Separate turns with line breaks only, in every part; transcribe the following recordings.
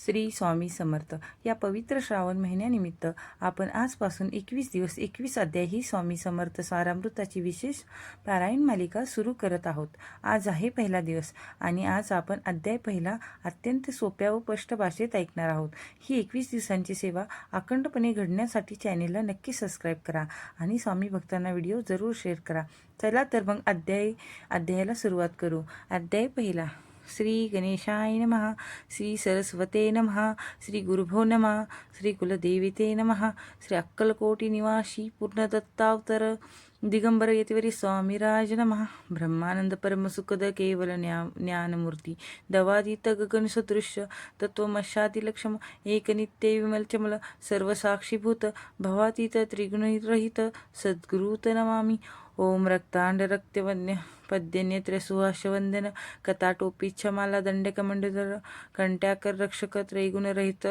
श्री स्वामी समर्थ. या पवित्र श्रावण महिन्यानिमित्त आपण आजपासून 21 दिवस 21 अध्याय ही स्वामी समर्थ सारामृताची विशेष पारायण मालिका सुरू करत आहोत. आज आहे पहिला दिवस आणि आज आपण अध्याय पहिला अत्यंत सोप्या व स्पष्ट भाषेत ऐकणार आहोत. ही 21 दिवसांची सेवा अखंडपणे घडण्यासाठी चॅनेलला नक्की सबस्क्राईब करा आणि स्वामी भक्तांना व्हिडिओ जरूर शेअर करा. चला तर मग अध्यायाला सुरुवात करू. अध्याय पहिला. श्री गणेशाय नमः. श्री सरस्वते नमः. श्री गुरुभो नमः. श्री कुलदेविते नमः. श्री अक्कलकोटी निवासी पूर्णदत्तावतर दिगंबर यतिवरी स्वामीराज नमः. ब्रह्मानंद परमसुखद केवल ज्ञानमूर्ती दवादित गगन सदृश्य तत्वमशातिलक्षम एकनित्य विमलचमल सर्वसाक्षीभूत भवातीत त्रिगुणरहित सद्गुरुत नमामि. ओम रक्तांड रक्तवन्य पद्यनेत्र सुहासवंदन कथाटोपीच्छमाला दंडकमंडधर कंट्याकर रक्षक त्रैगुणरहित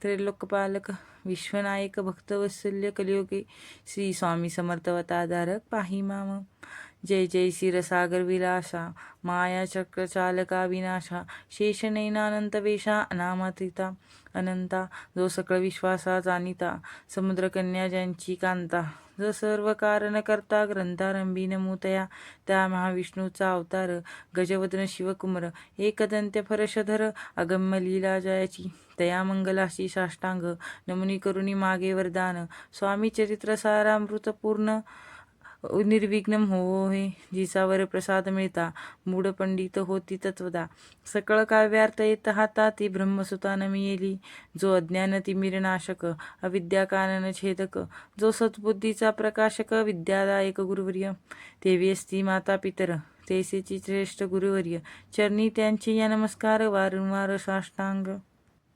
त्रैलोकपालक विश्वनायक भक्तवत्सल्य कलियुगे श्री स्वामी समर्थवताधारक पाहि माम. जय जय क्षीरसागर विलासा माया चक्रचालका विनाशा शेषनयनानंत वेशा अनामात्रिता अनंता जो सकळ विश्वासा जाणिता समुद्रकन्या ज्यांची कांता जो सर्व कारण करता ग्रंथारंभी नमूतया त्या महाविष्णूचा अवतार गजवदन शिवकुमार एकदंत्य फरशधर अगम्य लीला जयाची तया मंगलाशी साष्टांग नमुनी करुणी मागे वरदान. स्वामी चरित्र सारामृत पूर्ण निर्विघ्नम हो हे जिसावर प्रसाद मिळता मूढ पंडित होती तत्वदा सकळ काव्यार्थ येत हाता ती ब्रह्मसुता नमियेली. जो अज्ञान तिमिरनाशक अविद्या कानन छेदक जो सद्बुद्धीचा प्रकाशक विद्यादायक गुरुवर्य देवी असती माता पितर तेसेची श्रेष्ठ गुरुवर्य चरणी त्यांची या नमस्कार वारंवार साष्टांग.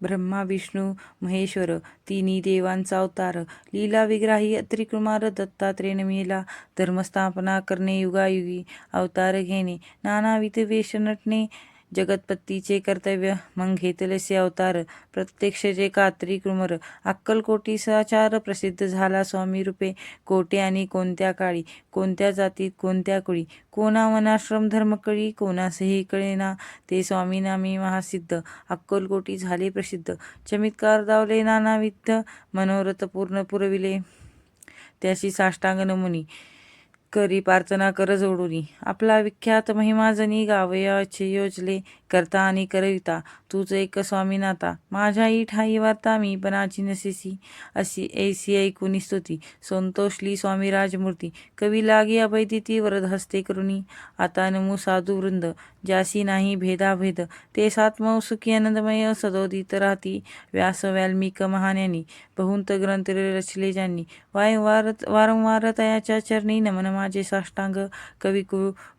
ब्रह्मा विष्णू महेश्वर तिन्ही देवांचा अवतार लीला विग्राही त्रिकुमार दत्तात्रेय नमिला. धर्मस्थापना करणे युगायुगी अवतार घेणे नानाविध वेश नटणे जगतपत्तीचे कर्तव्य मग घेतलेसे अवतार प्रत्यक्ष जे त्रिकुमार अक्कलकोटी साचार प्रसिद्ध झाला स्वामी रूपे. कोटे आणि कोणत्या काळी कोणत्या जातीत कोणत्या कुळी कोणा वनाश्रम धर्मकळी कोणासही कळेना ते स्वामी नामी महासिद्ध अक्कलकोटी झाले प्रसिद्ध. चमत्कार दावले नानाविध मनोरथ पूर्ण पुरविले त्याशी साष्टांग नमुनी करी प्रार्थना कर जोडुनी. आपला विख्यात महिमा जनी गावयाचे योजले करता आणि करविता तूच एक स्वामीनाथा माझ्याही ठाई वार्ता मी पणाची नसेसी अशी ऐसी ऐकुनी स्तुती संतोषली स्वामी राजमूर्ती. कवी लागी अभयदिती वरद हस्ते करुणी आता नमू साधू वृंद ज्यासी नाही भेदाभेद ते सात्मव सुखी आनंदमय सदोदित राहती. व्यास वाल्मिक महाज्ञानी बहुंत ग्रंथ रचले ज्यांनी वारंवार तयाच्या चरणी नमन माझे साष्टांग. कवी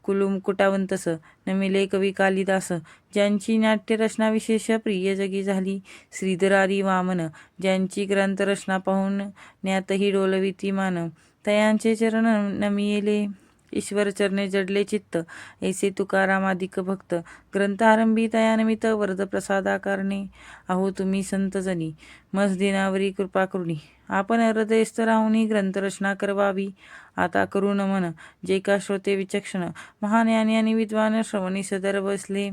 कुलुम कुटावंतस नमिले कवी कालिदास ज्यांची नाट्यरचना विशेष प्रिय जगी झाली. श्रीधरारी वामन ज्यांची ग्रंथरचना पाहून ज्ञातही डोलविती मान तयांचे चरण नमिले ईश्वर चरणे जडले चित्त ऐसे तुकारामादिक भक्त ग्रंथारंभी तयानिमित्त वरद प्रसादाकारणे. अहो तुम्ही संतजनी मज दिनावरी कृपा करुणी आपण हृदयस्थ राहुनी ग्रंथरचना करवावी. आता करू नमन जे का श्रोते विचक्षण महाज्ञानी आणि विद्वान श्रवणी सदर बसले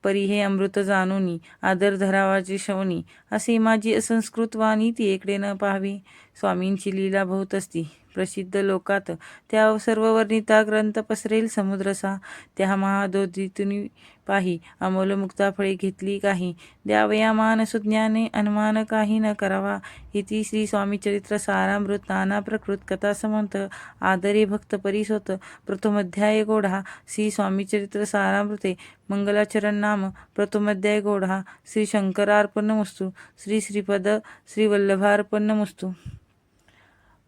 परी हे अमृत जाणुनी आदर धरावाची श्रवणी असे माझी असंस्कृत वाणी ती इकडे न पाहावी. स्वामींची लीला बहुत असती प्रसिद्ध लोकात त्या सर्व वर्णिता ग्रंथ पसरेल समुद्रसा. त्या महादोदितुनी पाही अमोल मुक्ता फळे घेतली काही द्यावया मान सुज्ञाने अनुमान काही न करावा. इति श्री स्वामी चरित्र सारामृत नाना प्रकृत कथा समंत आदरे भक्त परिसोत प्रथमोध्याय गोढा. श्री स्वामी चरित्र सारामृते मंगलाचरण नाम प्रथमोध्याय गोढा. श्री शंकरार्पणमस्तु. श्री श्रीपद श्री वल्लभार्पणमस्तु.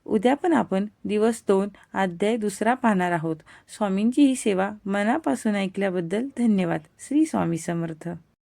उद्या पण आपण दिवस 2 अध्याय 2 पाहणार आहोत. स्वामींची ही सेवा मनापासून ऐकल्याबद्दल धन्यवाद. श्री स्वामी समर्थ.